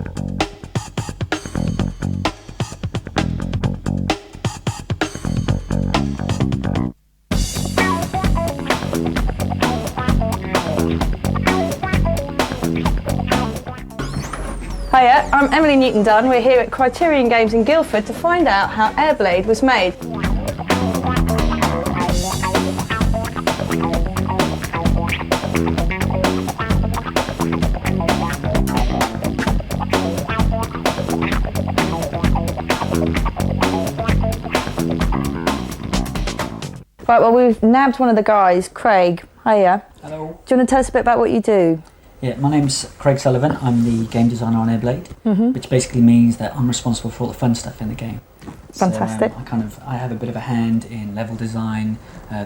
Hiya, I'm Emily Newton-Dunn. We're here at Criterion Games in Guildford to find out how AirBlade was made. Right, well, we've nabbed one of the guys, Craig. Hiya. Hello. Do you want to tell us a bit about what you do? Yeah, my name's Craig Sullivan. I'm the game designer on AirBlade, which basically means that I'm responsible for all the fun stuff in the game. Fantastic. So, I have a bit of a hand in level design,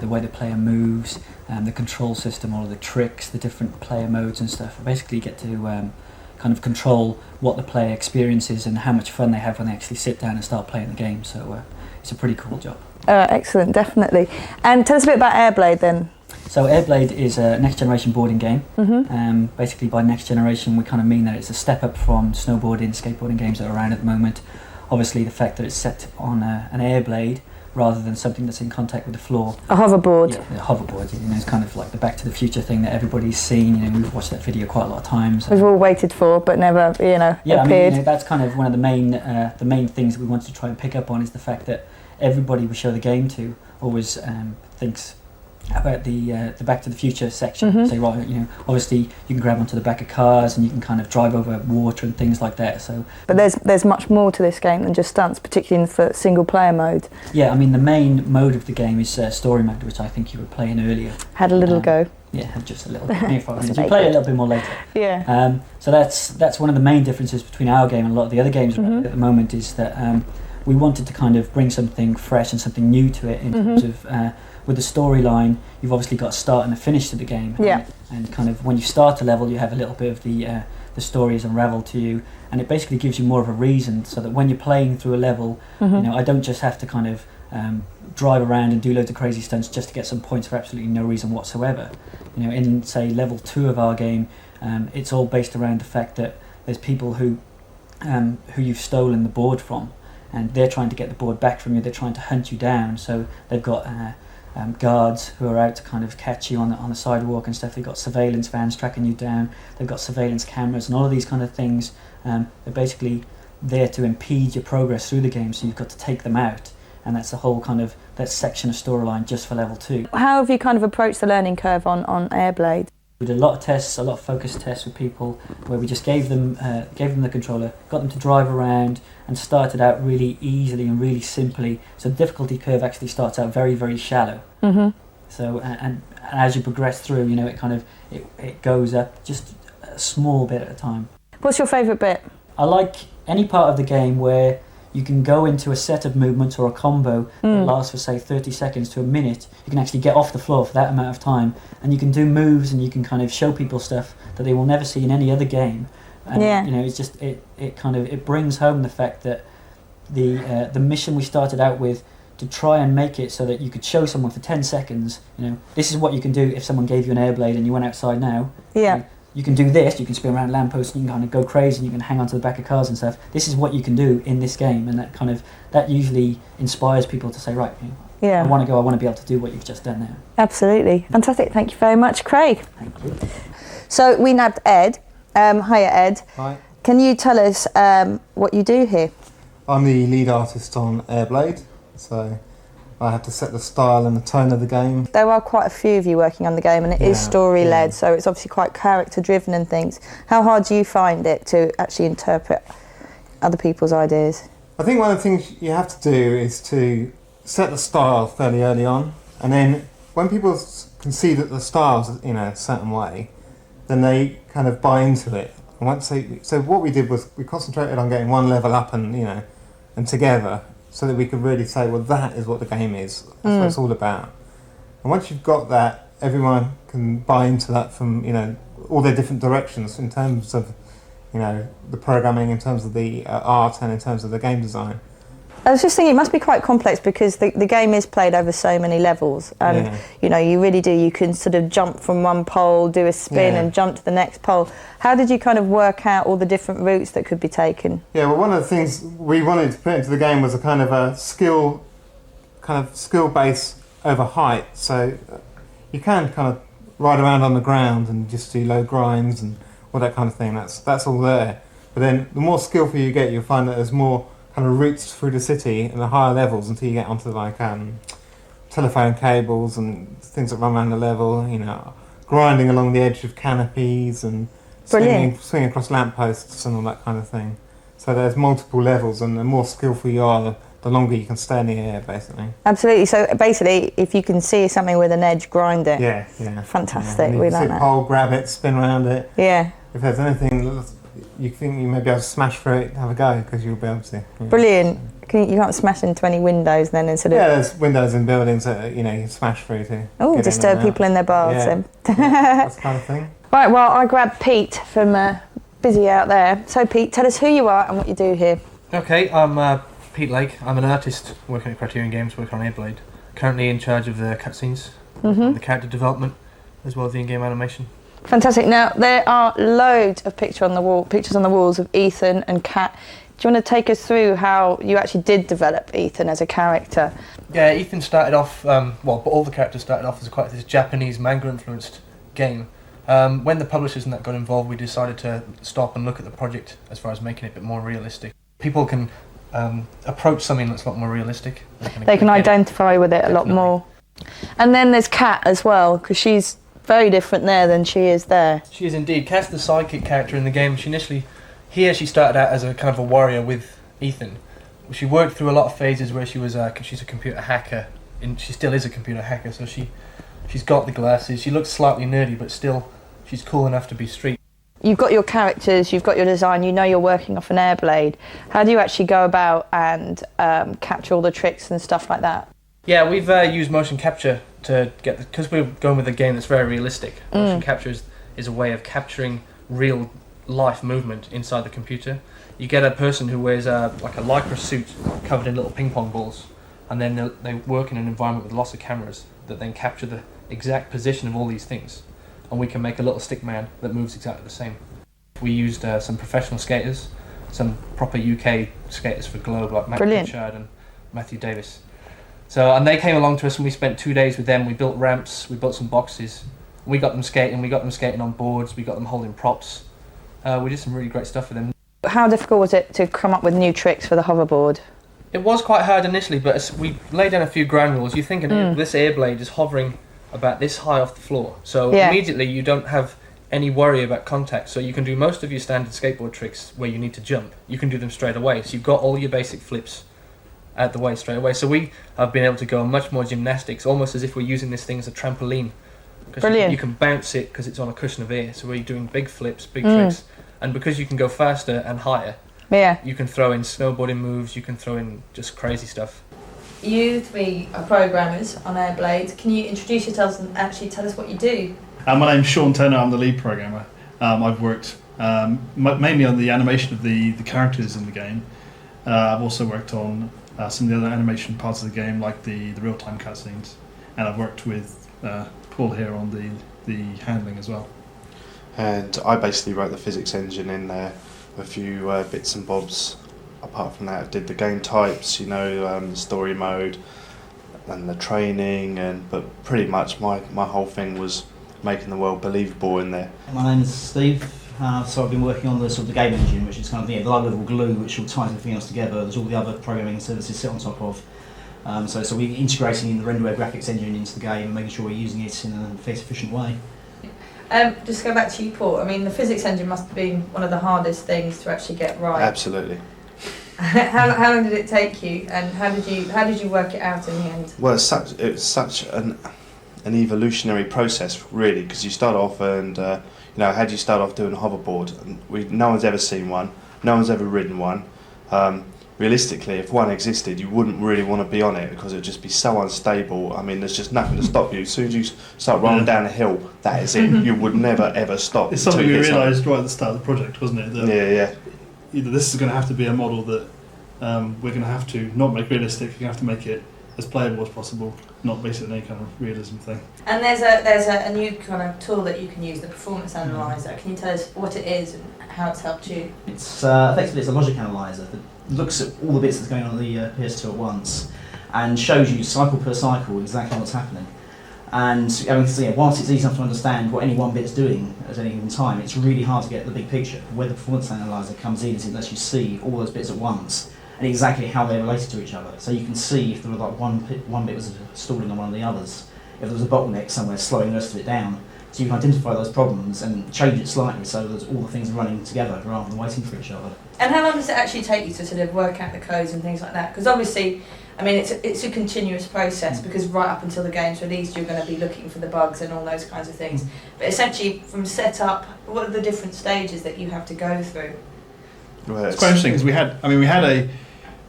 the way the player moves, the control system, all of the tricks, the different player modes and stuff. I basically get to kind of control what the player experiences and how much fun they have when they actually sit down and start playing the game. So it's a pretty cool job. Excellent, definitely. And tell us a bit about AirBlade then. So AirBlade is a next generation boarding game. Basically by next generation we kind of mean that it's a step up from snowboarding, skateboarding games that are around at the moment. Obviously the fact that it's set on an AirBlade rather than something that's in contact with the floor. A hoverboard. Yeah, a hoverboard. You know, it's kind of like the Back to the Future thing that everybody's seen. You know, we've watched that video quite a lot of times. We've all waited for, but never, yeah, appeared. I mean, you know, that's kind of one of the main things that we wanted to try and pick up on is the fact that everybody we show the game to always thinks about the Back to the Future section. Say, right, you know, obviously you can grab onto the back of cars and you can kind of drive over water and things like that. So, but there's much more to this game than just stunts, particularly for single player mode. Yeah, I mean the main mode of the game is story mode, which I think you were playing earlier. Had a little go. Yeah, just a little bit. Maybe 5 minutes. You play a little bit more later. Yeah. So that's one of the main differences between our game and a lot of the other games at the moment is that we wanted to kind of bring something fresh and something new to it in terms of with the storyline. You've obviously got a start and a finish to the game. Yeah. And kind of when you start a level, you have a little bit of the stories unravel to you, and it basically gives you more of a reason, so that when you're playing through a level, you know, I don't just have to kind of drive around and do loads of crazy stunts just to get some points for absolutely no reason whatsoever. You know, in say level 2 of our game, it's all based around the fact that there's people who you've stolen the board from, and they're trying to get the board back from you. They're trying to hunt you down. So they've got guards who are out to kind of catch you on the sidewalk and stuff. They've got surveillance vans tracking you down. They've got surveillance cameras and all of these kind of things. They're basically there to impede your progress through the game. So you've got to take them out, and that's the whole kind of that section of storyline just for level 2. How have you kind of approached the learning curve on AirBlade? We did a lot of tests, a lot of focus tests with people where we just gave them the controller, got them to drive around, and started out really easily and really simply. So the difficulty curve actually starts out very, very shallow. So and as you progress through, you know, it kind of it goes up just a small bit at a time. What's your favourite bit? I like any part of the game where you can go into a set of movements or a combo that lasts for say 30 seconds to a minute. You can actually get off the floor for that amount of time, and you can do moves and you can kind of show people stuff that they will never see in any other game. And you know, it's just it brings home the fact that the mission we started out with, to try and make it so that you could show someone for 10 seconds, you know, this is what you can do if someone gave you an AirBlade and you went outside now. Yeah. You can do this, you can spin around lampposts, and you can kind of go crazy, and you can hang onto the back of cars and stuff. This is what you can do in this game, and that usually inspires people to say, right, you know, I want to be able to do what you've just done now. Absolutely. Fantastic. Thank you very much, Craig. Thank you. So we nabbed Ed. Hiya, Ed. Hi. Can you tell us what you do here? I'm the lead artist on AirBlade, so I have to set the style and the tone of the game. There are quite a few of you working on the game, and it is story-led, so it's obviously quite character-driven and things. How hard do you find it to actually interpret other people's ideas? I think one of the things you have to do is to set the style fairly early on, and then when people can see that the style's, you know, a certain way, then they kind of buy into it. And so what we did was we concentrated on getting one level up and, you know, and together, so that we could really say, well, that is what the game is. That's what it's all about. And once you've got that, everyone can buy into that from, you know, all their different directions in terms of, you know, the programming, in terms of the art, and in terms of the game design. I was just thinking it must be quite complex because the game is played over so many levels, and you know, you really do. You can sort of jump from one pole, do a spin, and jump to the next pole. How did you kind of work out all the different routes that could be taken? Yeah, well, one of the things we wanted to put into the game was a kind of skill base over height. So you can kind of ride around on the ground and just do low grinds and all that kind of thing. That's all there. But then the more skillful you get, you'll find that there's more kind of routes through the city and the higher levels until you get onto like telephone cables and things that run around the level, you know, grinding along the edge of canopies and swinging across lampposts and all that kind of thing. So there's multiple levels, and the more skillful you are, the longer you can stay in the air, basically. Absolutely. So basically, if you can see something with an edge, grind it. Yeah. Fantastic. Yeah. We You like see that. a pole, grab it, spin around it. Yeah. If there's anything you think you may be able to smash through it, have a go, because you'll be able to. Yeah. Brilliant. You can't smash into any windows then instead of... Yeah, there's windows in buildings that you can smash through to. Oh, disturb people in their baths then. That kind of thing. Right, well, I grabbed Pete from Busy out there. So Pete, tell us who you are and what you do here. Okay, I'm Pete Lake. I'm an artist working at Criterion Games, working on AirBlade. Currently in charge of the cutscenes, the character development, as well as the in-game animation. Fantastic. Now, there are loads of pictures on the walls of Ethan and Kat. Do you want to take us through how you actually did develop Ethan as a character? Yeah, Ethan started off, all the characters started off as quite this Japanese manga-influenced game. When the publishers and that got involved, we decided to stop and look at the project as far as making it a bit more realistic. People can approach something that's a lot more realistic. They can identify with it a lot more. And then there's Kat as well, because she's very different there than she is there. She is indeed. Kat's the sidekick character in the game. She started out as a kind of a warrior with Ethan. She worked through a lot of phases where she's a computer hacker, and she still is a computer hacker, so she's got the glasses. She looks slightly nerdy, but still she's cool enough to be street. You've got your characters, you've got your design, you know you're working off an AirBlade. How do you actually go about and capture all the tricks and stuff like that? Yeah, we've used motion capture to get because we're going with a game that's very realistic. Motion capture is a way of capturing real life movement inside the computer. You get a person who wears like a lycra suit covered in little ping pong balls, and then they work in an environment with lots of cameras that then capture the exact position of all these things, and we can make a little stick man that moves exactly the same. We used some professional skaters, some proper UK skaters for Globe, like Matt Pritchard and Matthew Davis. And they came along to us, and we spent 2 days with them. We built ramps, we built some boxes, we got them skating on boards, we got them holding props. We did some really great stuff with them. How difficult was it to come up with new tricks for the hoverboard? It was quite hard initially, but as we laid down a few ground rules. You're thinking this AirBlade is hovering about this high off the floor, so immediately you don't have any worry about contact. So you can do most of your standard skateboard tricks where you need to jump. You can do them straight away. So you've got all your basic flips out the way straight away. So we have been able to go much more gymnastics, almost as if we're using this thing as a trampoline. Brilliant. You can bounce it because it's on a cushion of air. So we're doing big flips, big tricks, and because you can go faster and higher, you can throw in snowboarding moves. You can throw in just crazy stuff. You three are programmers on AirBlade. Can you introduce yourselves and actually tell us what you do? My name's Sean Turner. I'm the lead programmer. I've worked mainly on the animation of the characters in the game. I've also worked on some of the other animation parts of the game, like the real-time cutscenes, and I've worked with Paul here on the handling as well. And I basically wrote the physics engine in there, a few bits and bobs. Apart from that, I did the game types, the story mode, and the training, but pretty much my whole thing was making the world believable in there. My name is Steve. So I've been working on the sort of the game engine, which is kind of the low-level glue which will ties everything else together. There's all the other programming services sit on top of. So we're integrating in the renderware graphics engine into the game and making sure we're using it in a fairly efficient way. Just go back to you, Paul. I mean, the physics engine must have been one of the hardest things to actually get right. Absolutely. How long did it take you, and how did you work it out in the end? Well, it's such an evolutionary process, really, because you start off and how do you start off doing a hoverboard? And no one's ever seen one, no one's ever ridden one. Realistically, if one existed, you wouldn't really want to be on it because it would just be so unstable. I mean, there's just nothing to stop you. As soon as you start rolling down a hill, that is it. You would never ever stop. It's something we realised right at the start of the project, wasn't it? That yeah. Either this is going to have to be a model that we're going to have to not make realistic. We're going to have to make it as playable as possible, not based on any kind of realism thing. And there's a new kind of tool that you can use, the performance analyzer. Can you tell us what it is and how it's helped you? It's effectively it's a logic analyzer that looks at all the bits that's going on the PS2 at once and shows you cycle per cycle exactly what's happening. And whilst it's easy enough to understand what any one bit's doing at any given time, it's really hard to get the big picture. Where the performance analyzer comes in is it lets you see all those bits at once and exactly how they're related to each other. So you can see if there was like one bit was stalling on one of the others, if there was a bottleneck somewhere slowing the rest of it down. So you can identify those problems and change it slightly so that all the things are running together rather than waiting for each other. And how long does it actually take you to sort of work out the codes and things like that? Because obviously, I mean, it's a continuous process because right up until the game's released, you're going to be looking for the bugs and all those kinds of things. But essentially, from setup, what are the different stages that you have to go through? Well, it's quite interesting because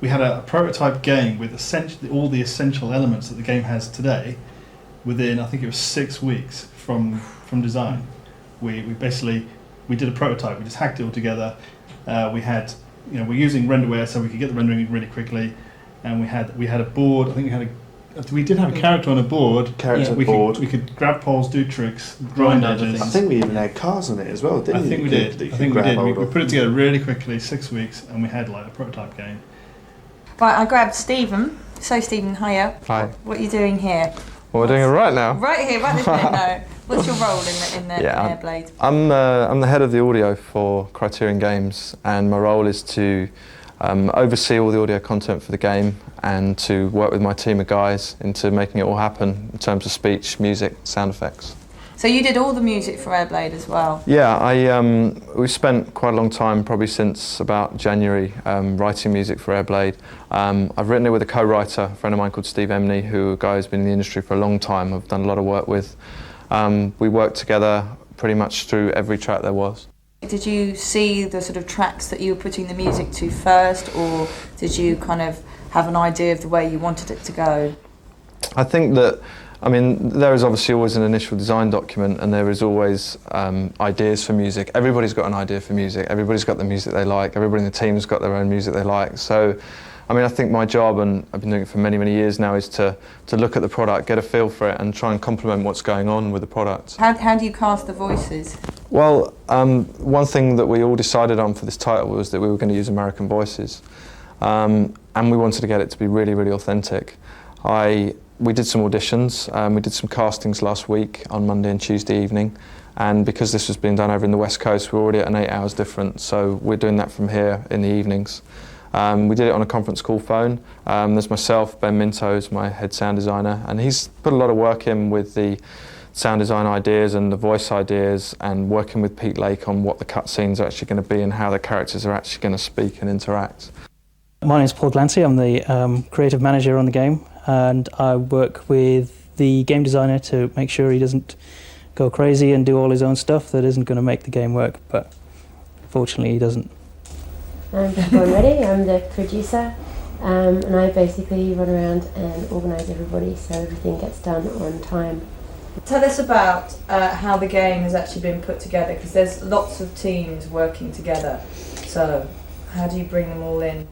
we had a prototype game with essentially all the essential elements that the game has today within, I think it was 6 weeks from design. We did a prototype. We just hacked it all together. We're using renderware so we could get the rendering really quickly, and we had a board. I think we did have a character on a board. We could grab poles, do tricks, grind edges. I think we even had cars on it as well, didn't we? I think we did. We put it together really quickly, 6 weeks, and we had like a prototype game. Right, I grabbed Stephen. So Stephen, hiya. Hi. What are you doing here? Well, we're doing it right now. Right here, right this minute. No. What's your role in the AirBlade? I'm the head of the audio for Criterion Games, and my role is to oversee all the audio content for the game and to work with my team of guys into making it all happen in terms of speech, music, sound effects. So you did all the music for AirBlade as well? Yeah, we've spent quite a long time, probably since about January, writing music for AirBlade. I've written it with a co-writer, a friend of mine called Steve Emney, a guy who's been in the industry for a long time. I've done a lot of work with. We worked together pretty much through every track there was. Did you see the sort of tracks that you were putting the music to first, or did you kind of have an idea of the way you wanted it to go? I think that, there is obviously always an initial design document, and there is always ideas for music. Everybody's got an idea for music. Everybody's got the music they like. Everybody in the team's got their own music they like. So, I think my job, and I've been doing it for many, many years now, is to look at the product, get a feel for it, and try and complement what's going on with the product. How do you cast the voices? Well, one thing that we all decided on for this title was that we were going to use American voices, and we wanted to get it to be really, really authentic. We did some auditions, we did some castings last week on Monday and Tuesday evening, and because this was being done over in the West Coast, we're already at an 8 hours difference, so we're doing that from here in the evenings. We did it on a conference call phone. There's myself, Ben Minto is my head sound designer, and he's put a lot of work in with the sound design ideas and the voice ideas, and working with Pete Lake on what the cutscenes are actually going to be and how the characters are actually going to speak and interact. My name's Paul Glancy. I'm the creative manager on the game, and I work with the game designer to make sure he doesn't go crazy and do all his own stuff that isn't going to make the game work, but fortunately he doesn't. I'm Reddy, I'm the producer, and I basically run around and organise everybody so everything gets done on time. Tell us about how the game has actually been put together, because there's lots of teams working together. So how do you bring them all in?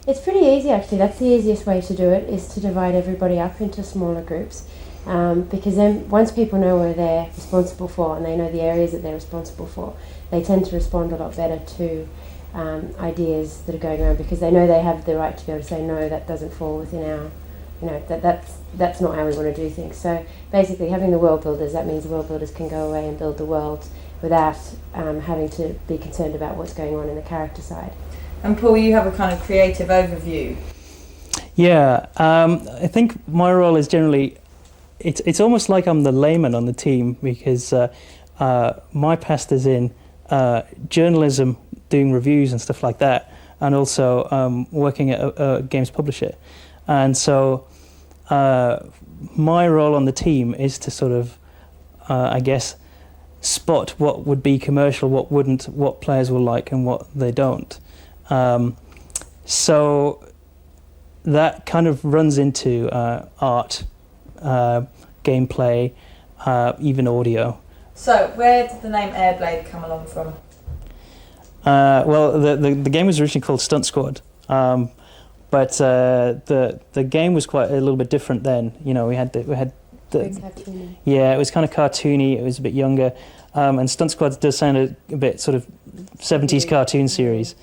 It's pretty easy actually. That's the easiest way to do it, is to divide everybody up into smaller groups, because then once people know where they're responsible for and they know the areas that they're responsible for, they tend to respond a lot better to ideas that are going around, because they know they have the right to be able to say, no, that doesn't fall within our, that's not how we want to do things. So basically having the world builders, that means the world builders can go away and build the world without having to be concerned about what's going on in the character side. And Paul, you have a kind of creative overview. Yeah, I think my role is generally, it's almost like I'm the layman on the team, because my past is in journalism, doing reviews and stuff like that, and also working at a games publisher. And so my role on the team is to sort of, spot what would be commercial, what wouldn't, what players will like and what they don't. So that kind of runs into art, gameplay, even audio. So where did the name AirBlade come along from? Well, the game was originally called Stunt Squad, but the game was quite a little bit different then. You know, we had Very cartoony. yeah, it was kind of cartoony. It was a bit younger, and Stunt Squad does sound a bit sort of 70s cartoon series.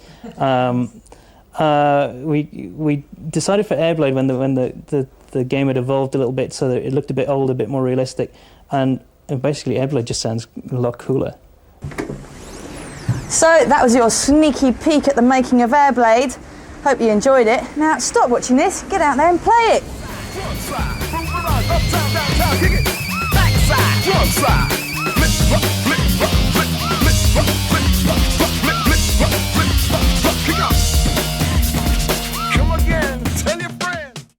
We decided for AirBlade when the game had evolved a little bit, so that it looked a bit older, a bit more realistic, and basically AirBlade just sounds a lot cooler. So that was your sneaky peek at the making of AirBlade. Hope you enjoyed it. Now stop watching this, get out there and play it. Front side, moving on, uptown, downtown, kick it. Back side, front side.